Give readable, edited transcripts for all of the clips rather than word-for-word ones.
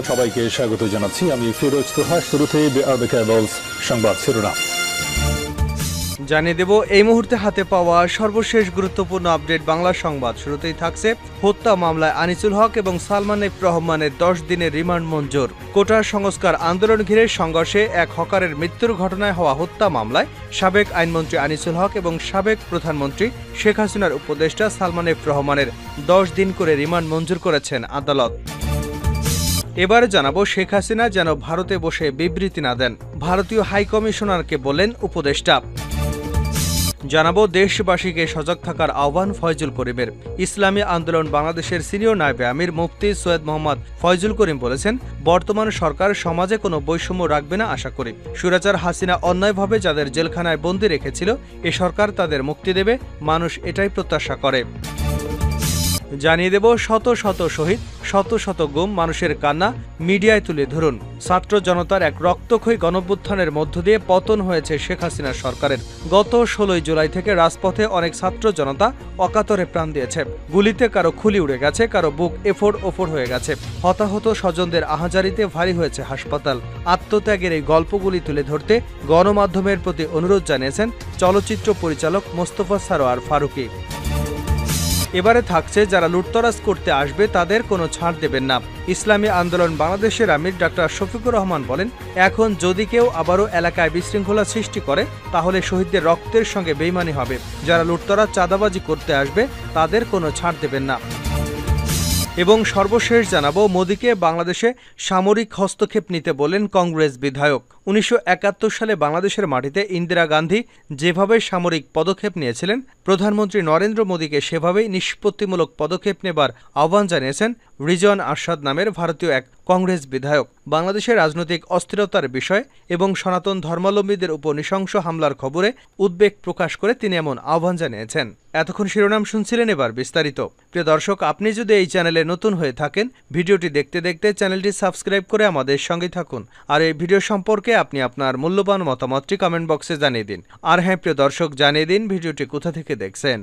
সংবাদ সবাইকে স্বাগত জানাচ্ছি। আমি ফিরোজ তোহা। শুরুতেই সংবাদ শিরোনাম জানিয়ে দেব এই মুহূর্তে হাতে পাওয়া সর্বশেষ গুরুত্বপূর্ণ আপডেট বাংলা সংবাদ। শুরুতেই থাকছে হত্যা মামলায় আনিসুল হক এবং সালমান এফ রহমানের 10 দিনের রিমান্ড মঞ্জুর। কোটা সংস্কার আন্দোলন ঘিরে সংঘর্ষে এক হকারের মৃত্যুর ঘটনায় হওয়া হত্যা মামলায় সাবেক আইনমন্ত্রী আনিসুল হক এবং সাবেক প্রধানমন্ত্রী শেখ হাসিনার উপদেষ্টা সালমান এফ রহমানের 10 দিন করে রিমান্ড মঞ্জুর করেছেন আদালত। এবারে জানাবো শেখ হাসিনা যেন ভারতে বসে বিবৃতি না দেন, ভারতীয় হাইকমিশনারকে বললেন উপদেষ্টা। জানাবো দেশবাসীকে সজাগ থাকার আহ্বান ফয়জুল করিমের। ইসলামী আন্দোলন বাংলাদেশের সিনিয়র নায়েবে আমির মুফতি সৈয়দ মোহাম্মদ ফয়জুল করিম বলেছেন, বর্তমান সরকার সমাজে কোনো বৈষম্য রাখবে না আশা করি। স্বৈরাচার হাসিনা অন্যায়ভাবে যাদের জেলখানায় বন্দী রেখেছিল, এ সরকার তাদের মুক্তি দেবে, মানুষ এটাই প্রত্যাশা করে। জানিয়ে দেব শত শত শহীদ, শত শত গুম, মানুষের কান্না মিডিয়ায় তুলে ধরুন। ছাত্র জনতার এক রক্তক্ষয়ী গণঅভ্যুত্থানের মধ্য দিয়ে পতন হয়েছে শেখ হাসিনা সরকারের। গত 16 জুলাই থেকে রাজপথে অনেক ছাত্র জনতা অকাতরে প্রাণ দিয়েছে। গুলিতে কারো খুলি উড়ে গেছে, কারো বুক এফোড় ওফোড় হয়ে গেছে। হতাহত স্বজনদের আহাজারিতে ভারী হয়েছে হাসপাতাল। আত্মত্যাগের এই গল্পগুলি তুলে ধরতে গণমাধ্যমের প্রতি অনুরোধ জানিয়েছেন চলচ্চিত্র পরিচালক মোস্তফা সারোয়ার ফারুকী। এবারে থাকছে যারা লুটতরাজ করতে আসবে তাদের কোনো ছাড় দেবেন না। ইসলামী আন্দোলন বাংলাদেশের আমির ডাক্তার শফিকুর রহমান বলেন, এখন যদি কেউ আবারও এলাকায় বিশৃঙ্খলা সৃষ্টি করে তাহলে শহীদদের রক্তের সঙ্গে বেইমানি হবে। যারা লুটতরাজ চাঁদাবাজি করতে আসবে তাদের কোনো ছাড় দেবেন না। এবং সর্বশেষ জানাবো মোদিকে বাংলাদেশে সামরিক হস্তক্ষেপ নিতে বলেন কংগ্রেস বিধায়ক। 1971 সালে বাংলাদেশের মাটিতে ইন্দিরা গান্ধী যেভাবে সামরিক পদক্ষেপ নিয়েছিলেন, প্রধানমন্ত্রী নরেন্দ্র মোদীকে সেভাবেই নিষ্পত্তিমূলক পদক্ষেপ নেবার আহ্বান জানিয়েছেন রিজওয়ান আরশাদ নামের ভারতীয় এক কংগ্রেস বিধায়ক। বাংলাদেশের রাজনৈতিক অস্থিরতার বিষয় এবং সনাতন ধর্মাবলম্বীদের উপর নৃশংস হামলার খবরে উদ্বেগ প্রকাশ করে তিনি এমন আহ্বান জানিয়েছেন। এতক্ষণ শিরোনাম শুনছিলেন, এবার বিস্তারিত। প্রিয় দর্শক, আপনি যদি এই চ্যানেলে নতুন হয়ে থাকেন, ভিডিওটি দেখতে দেখতে চ্যানেলটি সাবস্ক্রাইব করে আমাদের সঙ্গে থাকুন। আর এই ভিডিও সম্পর্কে আপনি আপনার মূল্যবান মতামতটি কমেন্ট বক্সে জানিয়ে দিন। আর হ্যাঁ প্রিয় দর্শক, জানিয়ে দিন ভিডিওটি কোথা থেকে দেখছেন।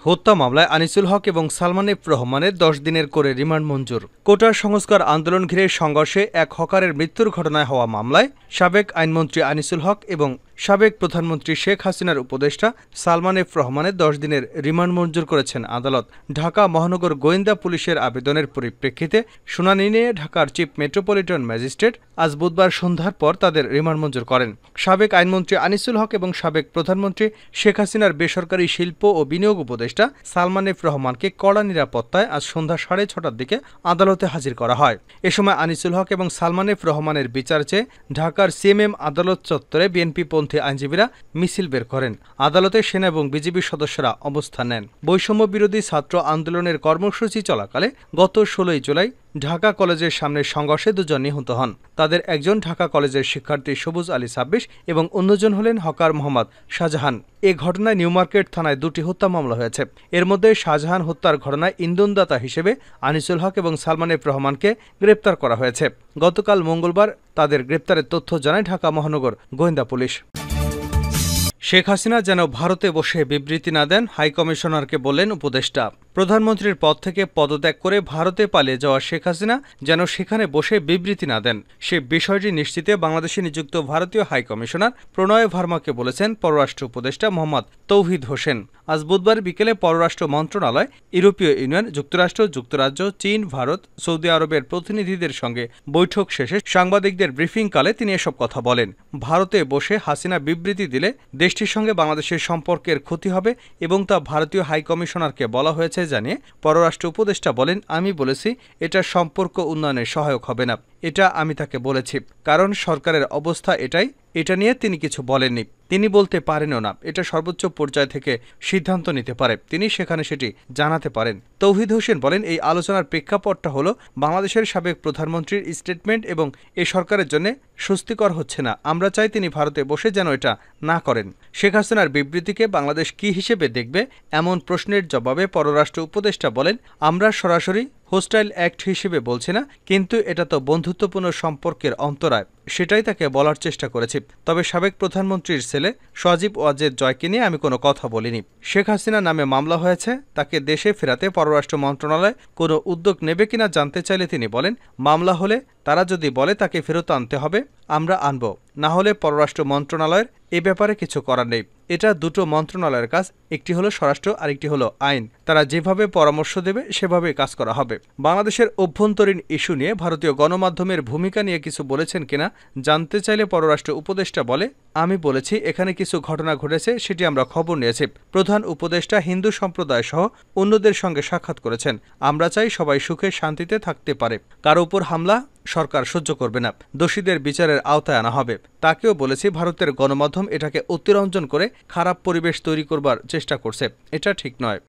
হত্যা মামলায় আনিসুল হক এবং সালমান এফ রহমানের 10 দিনের করে রিমান্ড মঞ্জুর। কোটা সংস্কার আন্দোলন ঘিরে সংঘর্ষে এক হকারের মৃত্যুর ঘটনায় হওয়া মামলায় সাবেক আইনমন্ত্রী আনিসুল হক এবং সাবেক প্রধানমন্ত্রী শেখ হাসিনার উপদেষ্টা সালমান এফ রহমানের 10 দিনের রিমান্ড মঞ্জুর করেছেন আদালত। ঢাকা মহানগর গোয়েন্দা পুলিশের আবেদনের পরিপ্রেক্ষিতে শুনানি নিয়ে ঢাকার চিফ মেট্রোপলিটন ম্যাজিস্ট্রেট আজ বুধবার সন্ধ্যার পর তাদের রিমান্ড মঞ্জুর করেন। সাবেক আইনমন্ত্রী আনিসুল হক এবং সাবেক প্রধানমন্ত্রী শেখ হাসিনার বেসরকারি শিল্প ও বিনিয়োগ উপদেষ্টা সালমান এফ রহমানকে কড়া নিরাপত্তায় আজ সন্ধ্যা 6:30টার দিকে আদালতে হাজির করা হয়। এ সময় আনিসুল হক এবং সালমান এফ রহমানের বিচার চেয়ে ঢাকার সিএমএম আদালত চত্বরে বিএনপিপন্থী আইনজীবীরা মিছিল বের করেন। আদালতে সেনা এবং বিজিবি সদস্যরা অবস্থান নেন। বৈষম্য বিরোধী ছাত্র আন্দোলনের কর্মসূচি চলাকালে গত 16 জুলাই ঢাকা কলেজের সামনে সংঘর্ষে 2 জন নিহত হন। তাদের একজন ঢাকা কলেজের শিক্ষার্থী সবুজ আলী 26 এবং অন্যজন হলেন হকার মোহাম্মদ শাহজাহান। এ ঘটনায় নিউমার্কেট থানায় 2টি হত্যা মামলা হয়েছে। এর মধ্যে শাহজাহান হত্যার ঘটনায় ইন্ধনদাতা হিসেবে আনিসুল হক এবং সালমান এফ রহমানকে গ্রেপ্তার করা হয়েছে। গতকাল মঙ্গলবার তাদের গ্রেপ্তারের তথ্য জানায় ঢাকা মহানগর গোয়েন্দা পুলিশ। শেখ হাসিনা যেন ভারতে বসে বিবৃতি না দেন, হাইকমিশনারকে বললেন উপদেষ্টা। প্রধানমন্ত্রীর পদ থেকে পদত্যাগ করে ভারতে পালিয়ে যাওয়া শেখ হাসিনা যেন সেখানে বসে বিবৃতি না দেন, সে বিষয়টি নিশ্চিতে বাংলাদেশে নিযুক্ত ভারতীয় হাইকমিশনার প্রণয় ভার্মাকে বলেছেন পররাষ্ট্র উপদেষ্টা মোহাম্মদ তৌহিদ হোসেন। আজ বুধবার বিকেলে পররাষ্ট্র মন্ত্রণালয়, ইউরোপীয় ইউনিয়ন, যুক্তরাষ্ট্র, যুক্তরাজ্য, চীন, ভারত, সৌদি আরবের প্রতিনিধিদের সঙ্গে বৈঠক শেষে সাংবাদিকদের ব্রিফিংকালে তিনি এসব কথা বলেন। ভারতে বসে হাসিনা বিবৃতি দিলে দেশটির সঙ্গে বাংলাদেশের সম্পর্কের ক্ষতি হবে এবং তা ভারতীয় হাইকমিশনারকে বলা হয়েছে জানিয়ে পররাষ্ট্র উপদেষ্টা বলেন, আমি বলেছি এটা সম্পর্ক উন্নয়নে সহায়ক হবে না। এটা আমি তাকে বলেছি, কারণ সরকারের অবস্থা এটাই। এটা নিয়ে তিনি কিছু বলেননি, তিনি বলতে পারেনও না। এটা সর্বোচ্চ পর্যায় থেকে সিদ্ধান্ত নিতে পারে, তিনি সেখানে সেটি জানাতে পারেন। তৌহিদ হোসেন বলেন, এই আলোচনার প্রেক্ষাপটটা হলো বাংলাদেশের সাবেক প্রধানমন্ত্রীর স্টেটমেন্ট এবং এ সরকারের জন্য স্বস্তিকর হচ্ছে না। আমরা চাই তিনি ভারতে বসে যেন এটা না করেন। শেখ হাসিনার বিবৃতিকে বাংলাদেশ কি হিসেবে দেখবে এমন প্রশ্নের জবাবে পররাষ্ট্র উপদেষ্টা বলেন, আমরা সরাসরি হোস্টাইল অ্যাক্ট হিসেবে বলছি না, কিন্তু এটা তো বন্ধুত্বপূর্ণ সম্পর্কের অন্তরায়, সেটাই তাকে বলার চেষ্টা করেছি। তবে সাবেক প্রধানমন্ত্রীর ছেলে সজীব ওয়াজেদ জয়কে নিয়ে আমি কোনো কথা বলিনি। শেখ হাসিনা নামে মামলা হয়েছে, তাকে দেশে ফেরাতে পররাষ্ট্র মন্ত্রণালয় কোনো উদ্যোগ নেবে কিনা জানতে চাইলে তিনি বলেন, মামলা হলে তারা যদি বলে তাকে ফেরত আনতে হবে, আমরা আনব, না হলে পররাষ্ট্র মন্ত্রণালয়ের এ ব্যাপারে কিছু করার নেই। এটা দুটো মন্ত্রণালয়ের কাজ, একটি হলো স্বরাষ্ট্র আর একটি হলো আইন। তারা যেভাবে পরামর্শ দেবে সেভাবে কাজ করা হবে। বাংলাদেশের অভ্যন্তরীণ ইস্যু নিয়ে ভারতীয় গণমাধ্যমের ভূমিকা নিয়ে কিছু বলেছেন কিনা জানতে চাইলে পররাষ্ট্র উপদেষ্টা বলে, আমি বলেছি এখানে কিছু ঘটনা ঘটেছে, সেটি আমরা খবর নিয়েছি। প্রধান উপদেষ্টা হিন্দু সম্প্রদায় সহ অন্যদের সঙ্গে সাক্ষাৎ করেছেন। আমরা চাই সবাই সুখে শান্তিতে থাকতে পারে। কারো উপর হামলা সরকার সহ্য করবে না, দোষীদের বিচারের আওতায় আনা হবে। তাকেও বলেছি ভারতের গণমাধ্যম এটাকে অতিরঞ্জন করে খারাপ পরিবেশ তৈরি করবার চেষ্টা করছে, এটা ঠিক নয়।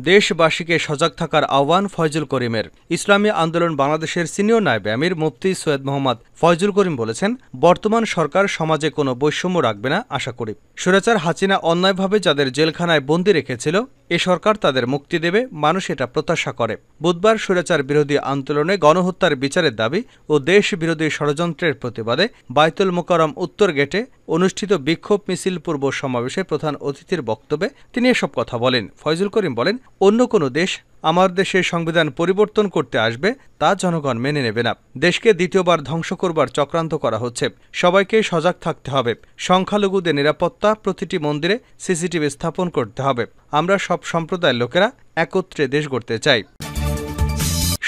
দেশবাসীকে সজাগ থাকার আহ্বান ফয়জুল করিমের। ইসলামী আন্দোলন বাংলাদেশের সিনিয়র নায়েবে আমির মুফতি সৈয়দ মোহাম্মদ ফয়জুল করিম বলেছেন, বর্তমান সরকার সমাজে কোনো বৈষম্য রাখবে না আশা করি। স্বৈরাচার হাসিনা অন্যায়ভাবে যাদের জেলখানায় বন্দী রেখেছিল, এ সরকার তাদের মুক্তি দেবে, মানুষ এটা প্রত্যাশা করে। বুধবার স্বৈরাচার বিরোধী আন্দোলনে গণহত্যার বিচারের দাবি ও দেশ বিরোধী ষড়যন্ত্রের প্রতিবাদে বায়তুল মোকাররম উত্তর গেটে অনুষ্ঠিত বিক্ষোভ মিছিল পূর্ব সমাবেশে প্রধান অতিথির বক্তব্যে তিনি এসব কথা বলেন। ফয়জুল করিম বলেন, অন্য কোনো দেশ আমার দেশের সংবিধান পরিবর্তন করতে আসবে তা জনগণ মেনে নেবে না। দেশকে দ্বিতীয়বার ধ্বংস করবার চক্রান্ত করা হচ্ছে, সবাইকে সজাগ থাকতে হবে। সংখ্যালঘুদের নিরাপত্তা, প্রতিটি মন্দিরে সিসিটিভি স্থাপন করতে হবে। আমরা সব সম্প্রদায়ের লোকেরা একত্রে দেশ গড়তে চাই।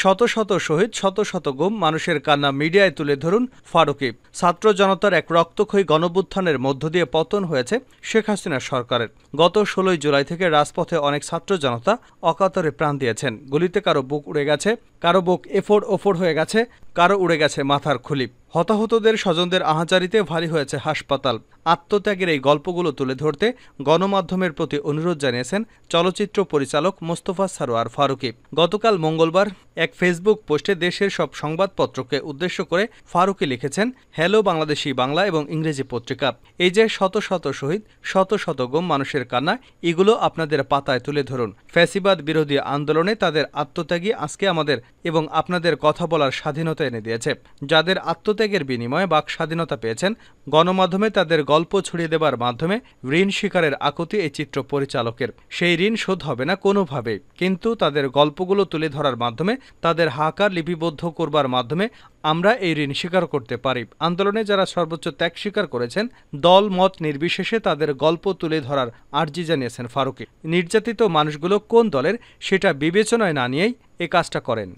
শত শত শহীদ, শত শত গুম, মানুষের কান্না মিডিয়ায় তুলে ধরুন ফারুকী। ছাত্র জনতার এক রক্তক্ষয়ী গণঅভ্যুত্থানের মধ্য দিয়ে পতন হয়েছে শেখ হাসিনা সরকারের। গত 16 জুলাই থেকে রাজপথে অনেক ছাত্র জনতা অকাতরে প্রাণ দিয়েছেন। গুলিতে কারো বুক উড়ে গেছে, কারো বুক এফোড় ওফোড় হয়ে গেছে, কারো উড়ে গেছে মাথার খুলি। হতাহতদের স্বজনদের আহাজারিতে ভারী হয়েছে হাসপাতাল। আত্মত্যাগের এই গল্পগুলো তুলে ধরতে গণমাধ্যমের প্রতি অনুরোধ জানিয়েছেন চলচ্চিত্র পরিচালক মোস্তফা সারোয়ার ফারুকী। গতকাল মঙ্গলবার এক ফেসবুক পোস্টে দেশের সব সংবাদপত্রকে উদ্দেশ্য করে ফারুকী লিখেছেন, হ্যালো বাংলাদেশি বাংলা এবং ইংরেজি পত্রিকা, এই যে শত শত শহীদ, শত শত গুম, মানুষের কান্না, এগুলো আপনাদের পাতায় তুলে ধরুন। ফ্যাসিবাদ বিরোধী আন্দোলনে তাদের আত্মত্যাগী আজকে আমাদের এবং আপনাদের কথা বলার স্বাধীনতা এনে দিয়েছে। যাদের আত্মত্যাগের বিনিময়ে বাক স্বাধীনতা পেয়েছেন, গণমাধ্যমে তাদের গল্প ছড়িয়ে দেবার মাধ্যমে ঋণ স্বীকারের আকুতি এই চিত্র পরিচালকের। সেই ঋণ শোধ হবে না কোনোভাবেই, কিন্তু তাদের গল্পগুলো তুলে ধরার মাধ্যমে, তাদের হাহাকার লিপিবদ্ধ করবার মাধ্যমে আমরা এই ঋণ স্বীকার করতে পারি। আন্দোলনে যারা সর্বোচ্চ ত্যাগ স্বীকার করেছেন, দল মত নির্বিশেষে তাদের গল্প তুলে ধরার আর্জি জানিয়েছেন ফারুকী। নির্যাতিত মানুষগুলো কোন দলের সেটা বিবেচনায় না নিয়েই এ কাজটা করেন।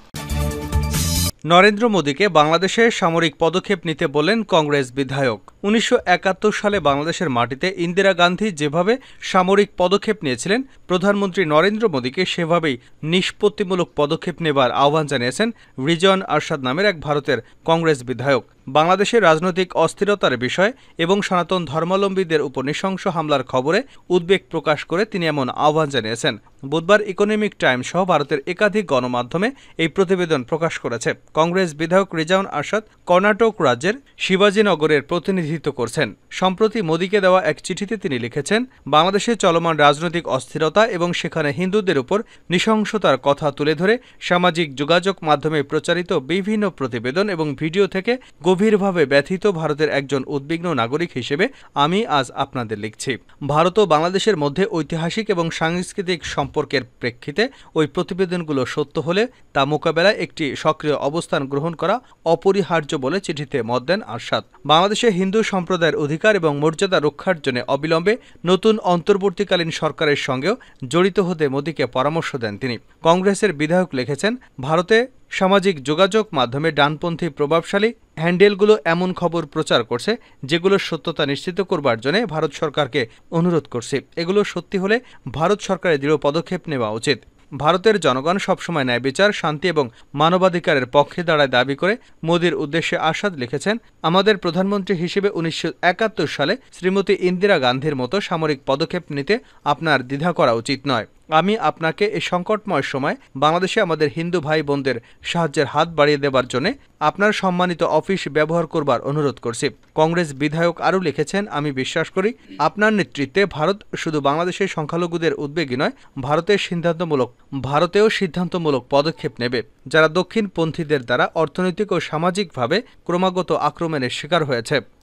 নরেন্দ্র মোদীকে বাংলাদেশে সামরিক পদক্ষেপ নিতে বললেন কংগ্রেস বিধায়ক। 1971 সালে বাংলাদেশের মাটিতে ইন্দিরা গান্ধী যেভাবে সামরিক পদক্ষেপ নিয়েছিলেন, প্রধানমন্ত্রী নরেন্দ্র মোদীকে সেভাবেই নিষ্পত্তিমূলক পদক্ষেপ নেবার আহ্বান জানিয়েছেন রিজওয়ান আরশাদ নামের এক ভারতের কংগ্রেস বিধায়ক। বাংলাদেশের রাজনৈতিক অস্থিরতার বিষয় এবং সনাতন ধর্মাবলম্বীদের উপর নৃশংস হামলার খবরে উদ্বেগ প্রকাশ করে তিনি এমন আহ্বান জানিয়েছেন। বুধবার ইকোনমিক টাইমস সহ ভারতের একাধিক গণমাধ্যমে এই প্রতিবেদন প্রকাশ করেছে। কংগ্রেস বিধায়ক রিজওয়ান আরশাদ কর্ণাটক রাজ্যের শিবাজীনগরের প্রতিনিধিত্ব করছেন। সম্প্রতি মোদীকে দেওয়া এক চিঠিতে তিনি লিখেছেন, বাংলাদেশে চলমান রাজনৈতিক অস্থিরতা এবং সেখানে হিন্দুদের উপর নৃশংসতার কথা তুলে ধরে সামাজিক যোগাযোগ মাধ্যমে প্রচারিত বিভিন্ন প্রতিবেদন এবং ভিডিও থেকে গভীরভাবে ব্যথিত ভারতের একজন উদ্বিগ্ন নাগরিক হিসেবে আমি আজ আপনাদের লিখছি। ভারত ও বাংলাদেশের মধ্যে ঐতিহাসিক এবং সাংস্কৃতিক সম্পর্কের প্রেক্ষিতে ওই প্রতিবেদনগুলো সত্য হলে তা মোকাবেলায় একটি সক্রিয় অবস্থান গ্রহণ করা অপরিহার্য বলে চিঠিতে মত দেন আরশাদ। বাংলাদেশে হিন্দু সম্প্রদায়ের অধিকার এবং মর্যাদা রক্ষার জন্য অবিলম্বে নতুন অন্তর্বর্তীকালীন সরকারের সঙ্গেও জড়িত হতে মোদীকে পরামর্শ দেন তিনি। কংগ্রেসের বিধায়ক লিখেছেন, ভারতে সামাজিক যোগাযোগ মাধ্যমে ডানপন্থী প্রভাবশালী হ্যান্ডেলগুলো এমন খবর প্রচার করছে যেগুলোর সত্যতা নিশ্চিত করবার জন্য ভারত সরকারকে অনুরোধ করছে। এগুলো সত্যি হলে ভারত সরকারের দৃঢ় পদক্ষেপ নেওয়া উচিত। ভারতের জনগণ সবসময় ন্যায় বিচার, শান্তি এবং মানবাধিকারের পক্ষে দাঁড়ায় দাবি করে মোদীর উদ্দেশ্যে আরশাদ লিখেছেন, আমাদের প্রধানমন্ত্রী হিসেবে 1971 সালে শ্রীমতী ইন্দিরা গান্ধীর মতো সামরিক পদক্ষেপ নিতে আপনার দ্বিধা করা উচিত নয়। আমি আপনাকে এই সংকটময় সময় বাংলাদেশে আমাদের হিন্দু ভাই বোনদের সাহায্যের হাত বাড়িয়ে দেবার জন্য আপনার সম্মানিত অফিস ব্যবহার করবার অনুরোধ করছি। কংগ্রেস বিধায়ক আরও লিখেছেন, আমি বিশ্বাস করি আপনার নেতৃত্বে ভারত শুধু বাংলাদেশের সংখ্যালঘুদের উদ্বেগী নয়, ভারতেও সিদ্ধান্তমূলক পদক্ষেপ নেবে, যারা দক্ষিণপন্থীদের দ্বারা অর্থনৈতিক ও সামাজিকভাবে ক্রমাগত আক্রমণের শিকার হয়েছে।